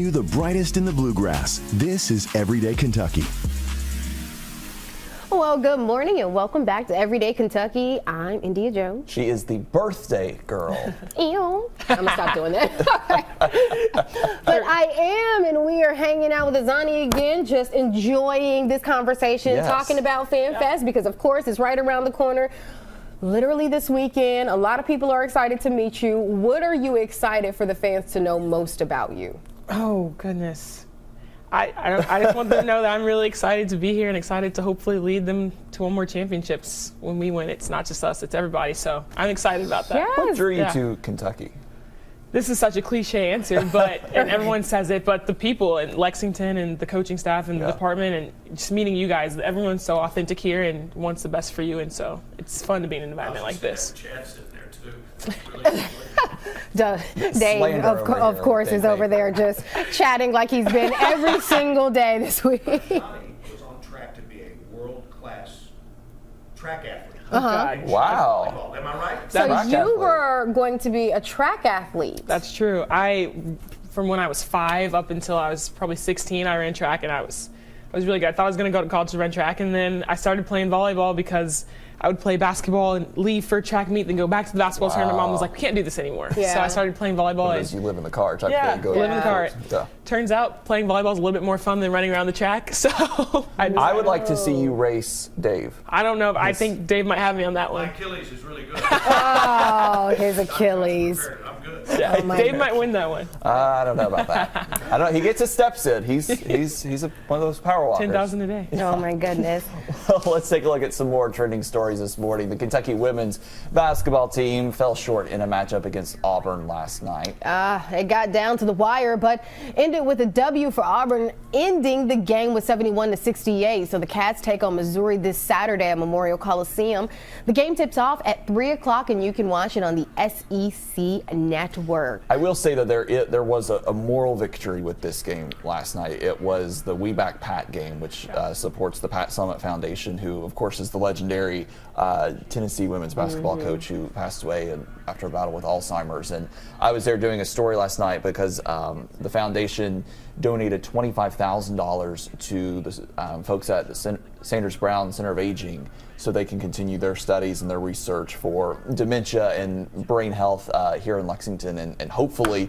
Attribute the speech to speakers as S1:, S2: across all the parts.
S1: You the brightest in the bluegrass. This is Everyday Kentucky.
S2: Well, good morning and welcome back to Everyday Kentucky. I'm India Jones.
S3: She is the birthday girl.
S2: Ew. I'm gonna stop doing that. But I am, and we are hanging out with Azhani again, just enjoying this conversation, talking about Fan Fest, because of course it's right around the corner. Literally this weekend, a lot of people are excited to meet you. What are you excited for the fans to know most about you?
S4: Oh, goodness. I just want them to know that I'm really excited to be here and excited to hopefully lead them to one more championships when we win. It's not just us, it's everybody. So I'm excited about that.
S2: Yes.
S3: What drew you to Kentucky?
S4: This is such a cliche answer, but and everyone says it, but the people in Lexington and the coaching staff and the department and just meeting you guys, everyone's so authentic here and wants the best for you. And so it's fun to be in an environment like this.
S5: Chad's sitting there too.
S2: Dave, of course, is over there just chatting like he's been every single day this week.
S5: Azhani was on track to be a world-class track athlete.
S3: Wow.
S5: Am I right?
S2: So you were going to be a track athlete.
S4: That's true. From when I was 5 up until I was probably 16, I ran track, and I was really good. I thought I was going to go to college to run track, and then I started playing volleyball because I would play basketball and leave for track meet, then go back to the basketball tournament. Mom was like, we can't do this anymore.
S2: Yeah.
S4: So I started playing volleyball.
S3: As you live in the car type thing.
S4: Live in the car.
S3: Yeah.
S4: Turns out playing volleyball is a little bit more fun than running around the track. So
S3: I would like to see you race Dave.
S4: I don't know. I think Dave might have me on that
S5: My
S4: one.
S5: Achilles is really good.
S2: Oh, his Achilles.
S5: I'm good.
S4: Yeah,
S2: Oh, my
S4: Dave might win that one.
S3: I don't know about that. I don't know. He gets his steps in. He's one of those power walkers.
S4: 10,000 a day.
S2: Oh my goodness.
S3: Well, let's take a look at some more trending stories this morning. The Kentucky women's basketball team fell short in a matchup against Auburn last night.
S2: It got down to the wire, but ended with a W for Auburn, ending the game with 71-68. So the Cats take on Missouri this Saturday at Memorial Coliseum. The game tips off at 3 o'clock, and you can watch it on the SEC Network.
S3: I will say that there was a moral victory with this game last night. It was the We Back Pat game, which supports the Pat Summit Foundation, who, of course, is the legendary Tennessee women's basketball coach who passed away after a battle with Alzheimer's. And I was there doing a story last night because the foundation donated $25,000 to the folks at the Sanders Brown Center of Aging so they can continue their studies and their research for dementia and brain health here in Lexington. And hopefully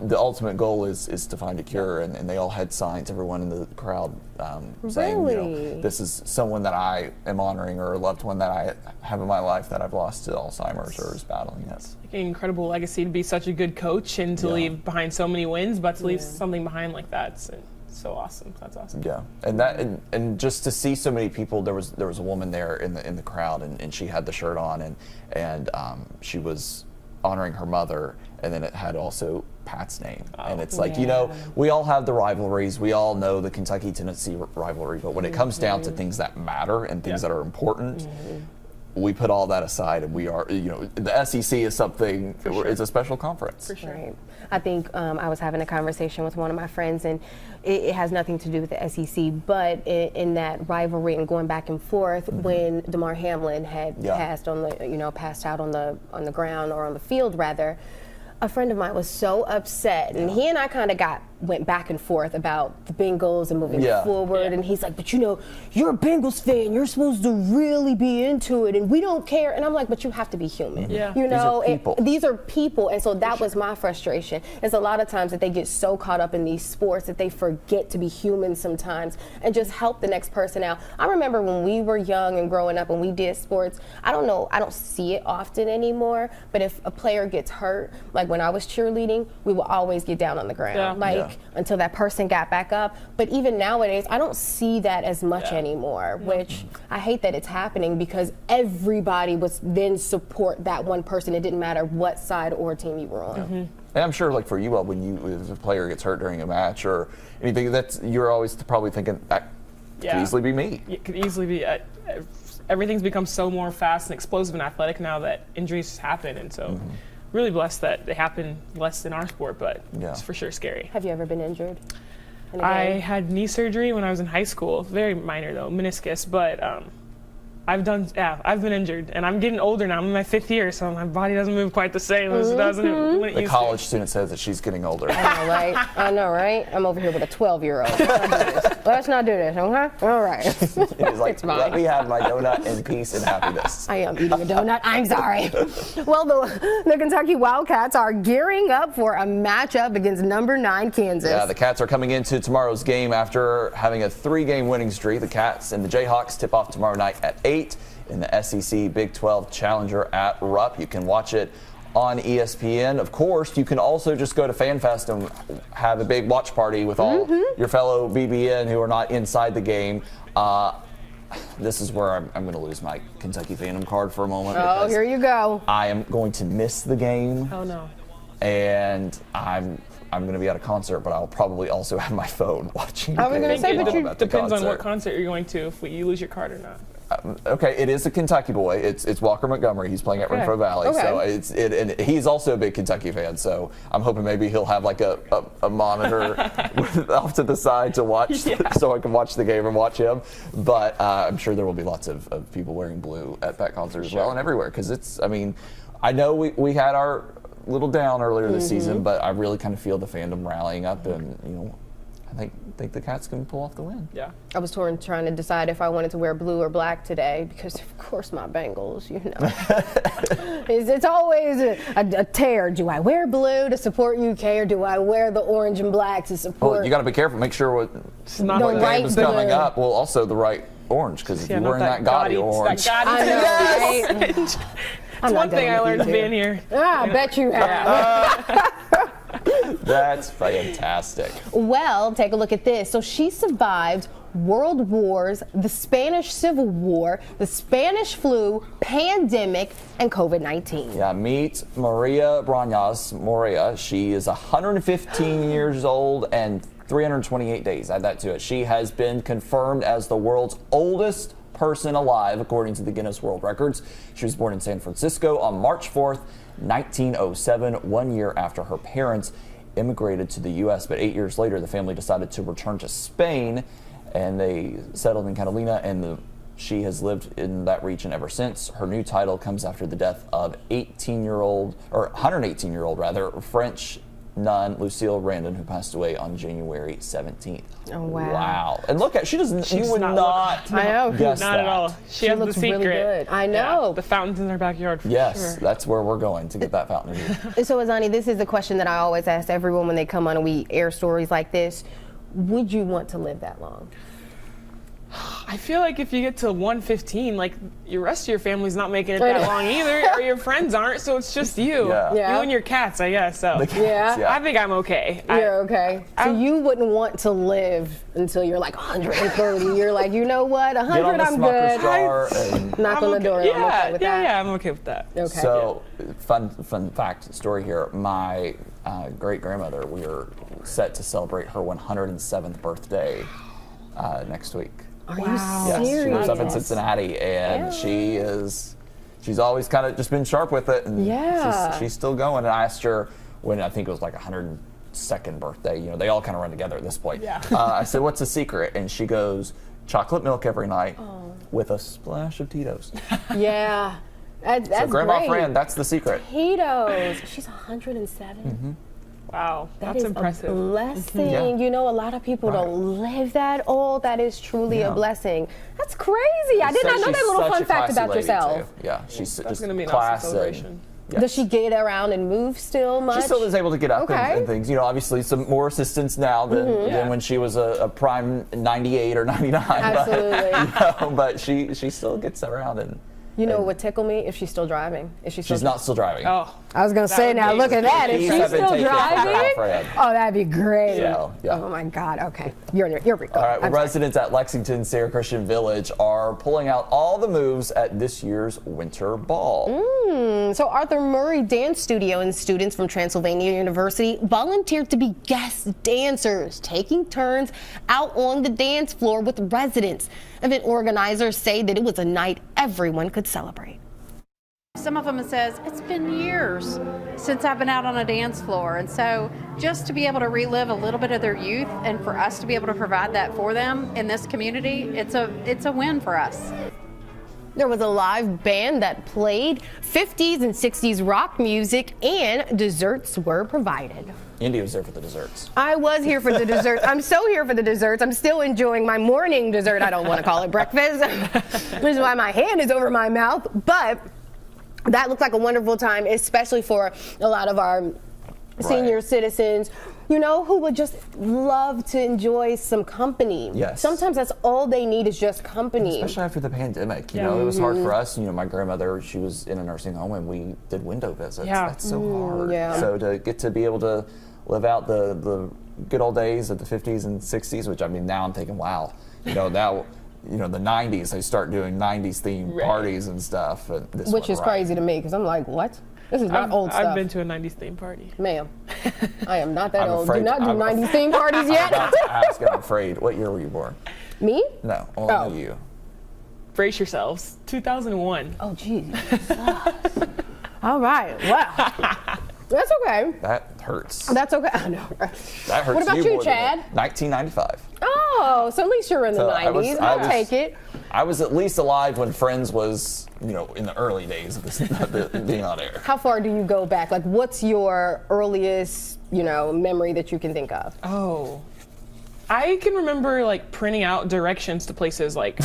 S3: the ultimate goal is to find a cure. And they all had signs, everyone in the crowd, saying, you know, this is someone that I am honoring or a loved one that I have in my life that I've lost to Alzheimer's or is battling it.
S4: An incredible legacy to be such a good coach and to leave behind so many wins, but to leave something behind like that. It's so awesome. That's awesome.
S3: Yeah, and and just to see so many people. There was a woman there in the crowd, and she had the shirt on, and she was honoring her mother, and then it had also Pat's name. And it's like, you know, we all have the rivalries. We all know the Kentucky-Tennessee rivalry, but when it comes down to things that matter and things that are important, we put all that aside, and we are, you know, the SEC is something, it's a special conference.
S4: For sure.
S2: Right. I think I was having a conversation with one of my friends, and it has nothing to do with the SEC, but in that rivalry and going back and forth, when DeMar Hamlin had passed out on the ground, or on the field rather, a friend of mine was so upset, and he and I kind of went back and forth about the Bengals and moving forward, and he's like, but you know, you're a Bengals fan, you're supposed to really be into it, and we don't care. And I'm like, but you have to be human. You know, these are people. And so that was my frustration. It's a lot of times that they get so caught up in these sports that they forget to be human sometimes and just help the next person out. I remember when we were young and growing up and we did sports, I don't see it often anymore, but if a player gets hurt, like when I was cheerleading, we would always get down on the ground. Until that person got back up. But even nowadays, I don't see that as much anymore, which I hate that it's happening, because everybody was then support that one person. It didn't matter what side or team you were on.
S3: And I'm sure, like for you, if a player gets hurt during a match or anything, you're always probably thinking that could easily be me.
S4: It could easily be. Everything's become so more fast and explosive and athletic now that injuries happen, and so. Really blessed that they happen less in our sport, but it's for sure scary.
S2: Have you ever been injured?
S4: I had knee surgery when I was in high school. Very minor though, meniscus, but I've been injured, and I'm getting older now. I'm in my 5th year, so my body doesn't move quite the same as it does when it used to.
S3: The college student says that she's getting older.
S2: I know, right? I know, right? I'm over here with a 12-year-old. Let's not do this, okay? All right.
S3: He's like, let me have my donut in peace and happiness.
S2: I am eating a donut. I'm sorry. Well, the Kentucky Wildcats are gearing up for a matchup against number 9 Kansas.
S3: Yeah, the Cats are coming into tomorrow's game after having a 3-game winning streak. The Cats and the Jayhawks tip off tomorrow night at 8 in the SEC Big 12 Challenger at Rupp. You can watch it on ESPN. Of course, you can also just go to FanFest and have a big watch party with all your fellow BBN who are not inside the game. This is where I'm going to lose my Kentucky fandom card for a moment.
S2: Oh, here you go.
S3: I am going to miss the game.
S4: Oh, no.
S3: And I'm going to be at a concert, but I'll probably also have my phone watching.
S2: I was going to say, but
S4: It depends on what concert you're going to, if you lose your card or not.
S3: Okay, it is a Kentucky boy. It's Walker Montgomery. He's playing at Renfro Valley, so and he's also a big Kentucky fan. So I'm hoping maybe he'll have like a monitor off to the side to watch, so I can watch the game and watch him. But I'm sure there will be lots of people wearing blue at that concert as well, and everywhere, because it's. I mean, I know we had our little down earlier this season, but I really kind of feel the fandom rallying up, and I think the Cats can pull off the win.
S4: Yeah.
S2: I was torn trying to decide if I wanted to wear blue or black today because, of course, my Bengals, it's always a tear. Do I wear blue to support UK or do I wear the orange and black to support?
S3: Well, you got to be careful. Make sure what game is coming up. Well, also the right orange, because if you're wearing that gaudy orange.
S4: That gaudy
S2: yes.
S4: It's one thing I learned being here.
S2: I bet you have.
S3: That's fantastic.
S2: Well, take a look at this. So she survived world wars, the Spanish Civil War, the Spanish flu, pandemic, and COVID-19.
S3: Yeah, meet Maria Brañas Moria. She is 115 years old and 328 days. Add that to it. She has been confirmed as the world's oldest person alive, according to the Guinness World Records. She was born in San Francisco on March 4th, 1907, 1 year after her parents immigrated to the U.S. But 8 years later, the family decided to return to Spain, and they settled in Catalina, and she has lived in that region ever since. Her new title comes after the death of 118-year-old rather, French nun Lucille Randon, who passed away on January 17th.
S2: Oh, wow.
S3: Wow. And look at, you would not
S2: I know.
S3: guess
S4: Not
S3: that.
S4: at all. She has the
S2: looks
S4: secret.
S2: really good. I know.
S4: Yeah, the fountain's in her backyard for
S3: Yes,
S4: sure.
S3: that's where we're going to get that fountain.
S2: So, Azhani, this is the question that I always ask everyone when they come on and we air stories like this. Would you want to live that long?
S4: I feel like if you get to 115, like your rest of your family's not making it that long either, or your friends aren't, so it's just you.
S3: Yeah.
S2: Yeah.
S4: You and your cats, I guess. So
S2: Yeah.
S4: I think I'm okay.
S2: You're okay. So you wouldn't want to live until you're like 130. You're like, you know what, 100,
S3: Get on the
S2: I'm
S3: Smucker's
S2: good.
S3: jar and
S2: Knock on the door.
S4: Yeah,
S2: I'm okay with that.
S4: yeah, I'm okay with that.
S2: Okay.
S3: So, fun fact story here. My great grandmother, we are set to celebrate her 107th birthday next week.
S2: Are you
S3: Yes, she
S2: serious?
S3: lives up in Cincinnati, and she's always kind of just been sharp with it, and she's still going. And I asked her when I think it was like 102nd birthday. They all kind of run together at this point.
S4: Yeah.
S3: I said, "What's the secret?" And she goes, "Chocolate milk every night with a splash of Tito's."
S2: Yeah. That's
S3: So, Grandma
S2: great.
S3: Fran, that's the secret.
S2: Tito's. She's 107.
S3: Mm-hmm.
S4: Wow,
S2: That
S4: that's
S2: is
S4: impressive.
S2: a blessing.
S3: Yeah.
S2: You know, a lot of people
S3: Right.
S2: don't live that old. That is truly
S3: Yeah.
S2: a blessing. That's crazy. I did
S3: So
S2: not know
S3: she's
S2: that little
S3: such
S2: fun
S3: a
S2: fact
S3: classy
S2: about
S3: lady,
S2: yourself.
S3: too. Yeah, she's
S4: That's
S3: just
S4: gonna be an
S3: class
S4: awesome celebration.
S3: Yes.
S2: Does she get around and move still much?
S3: She still is able to get up
S2: Okay.
S3: and things. Obviously some more assistance now than when she was a prime 98 or 99.
S2: Absolutely.
S3: But she still gets around and.
S2: You know what would tickle me? If she's still driving. If she's still
S3: She's not still driving.
S4: Oh,
S2: I was going to say,
S4: would
S2: now
S4: be-
S2: look at that. If
S3: Keys
S2: she's
S3: have been
S2: still
S3: taken from
S2: driving,
S3: Alfred.
S2: oh, that'd be great.
S3: Yeah, yeah.
S2: Oh, my God. Okay. You're Rico.
S3: All right, well,
S2: I'm sorry.
S3: residents at Lexington Sierra Christian Village are pulling out all the moves at this year's Winter Ball.
S2: So Arthur Murray Dance Studio and students from Transylvania University volunteered to be guest dancers, taking turns out on the dance floor with residents. Event organizers say that it was a night everyone could celebrate.
S6: Some of them says, it's been years since I've been out on a dance floor. And so just to be able to relive a little bit of their youth and for us to be able to provide that for them in this community, it's a win for us.
S2: There was a live band that played 50s and 60s rock music, and desserts were provided.
S3: India was there for the desserts.
S2: I was here for the desserts. I'm so here for the desserts. I'm still enjoying my morning dessert. I don't want to call it breakfast, which is why my hand is over my mouth. But that looked like a wonderful time, especially for a lot of our senior citizens, you know, who would just love to enjoy some company.
S3: Yes.
S2: Sometimes that's all they need is just company.
S3: Especially after the pandemic, you know, it was hard for us. You know, my grandmother, she was in a nursing home, and we did window visits.
S4: Yeah.
S3: That's so hard.
S2: yeah.
S3: So to get to be able to live out the good old days of the 50s and 60s, which I mean, now I'm thinking, wow, you know, now, you know, the 90s, they start doing 90s themed parties and stuff. And this
S2: Which is crazy to me, because I'm like, what? This is not old stuff.
S4: I've been to a 90s theme party.
S2: Ma'am, I am not that
S3: I'm
S2: old.
S3: afraid-
S2: Do not do
S3: I'm
S2: 90s theme parties yet.
S3: I'm about to ask, I'm afraid. What year were you born?
S2: Me?
S3: No, only you.
S4: Brace yourselves. 2001.
S2: Oh, geez. All right. Well, that's okay.
S3: That hurts.
S2: That's okay. I know.
S3: That hurts.
S2: What about you,
S3: more than
S2: Chad?
S3: me. 1995.
S2: Oh, so at least you're in the
S3: So
S2: 90s. I'll take it.
S3: I was at least alive when Friends was, you know, in the early days of this, being on air.
S2: How far do you go back? Like, what's your earliest, you know, memory that you can think of?
S4: Oh. I can remember like printing out directions to places like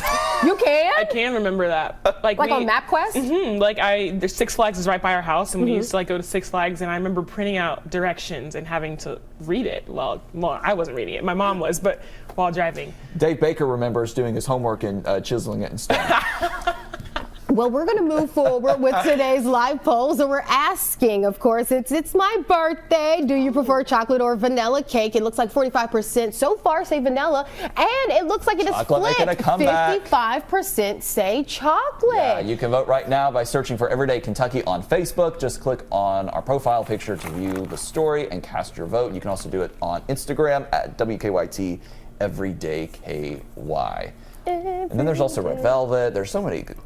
S2: You can?
S4: I can remember that. Like
S2: on MapQuest?
S4: Like there's Six Flags is right by our house, and we used to like go to Six Flags, and I remember printing out directions and having to read it. Well, I wasn't reading it. My mom was, but while driving.
S3: Dave Baker remembers doing his homework and chiseling it in stone.
S2: Well, we're going to move forward with today's live poll. So we're asking, of course, it's my birthday. Do you prefer chocolate or vanilla cake? It looks like 45% so far say vanilla, and it looks like it is
S3: Chocolate
S2: split.
S3: making a comeback.
S2: 55% say chocolate.
S3: Yeah, you can vote right now by searching for Everyday Kentucky on Facebook. Just click on our profile picture to view the story and cast your vote. You can also do it on Instagram at WKYT Everyday KY. And then there's also Red Velvet. There's so many good.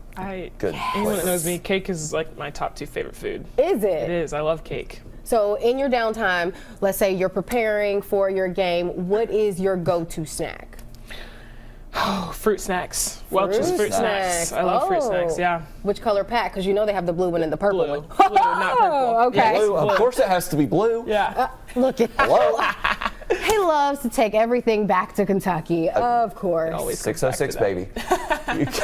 S4: Anyone that knows me, cake is like my top 2 favorite food.
S2: Is it?
S4: It is. I love cake.
S2: So in your downtime, let's say you're preparing for your game, what is your go-to snack?
S4: Oh, fruit snacks. Welch's fruit snacks. I love fruit snacks, yeah.
S2: Which color pack? Because you know they have the blue one and the purple
S4: Blue.
S2: one.
S4: Blue, not purple.
S2: Okay.
S3: Blue, of course it has to be blue.
S4: Yeah.
S2: Look at
S3: Hello?
S2: He loves to take everything back to Kentucky, of course.
S4: Always
S3: 606, baby.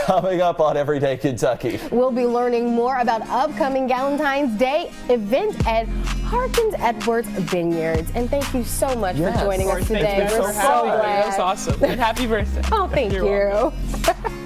S3: Coming up on Everyday Kentucky.
S2: We'll be learning more about upcoming Valentine's Day event at Harkins Edwards Vineyards. And thank you so much for joining us today.
S4: Thank you
S2: We're
S4: for
S2: so
S4: having me.
S2: glad.
S4: That was awesome. And happy birthday.
S2: Oh, thank
S4: You're
S2: you.
S4: welcome.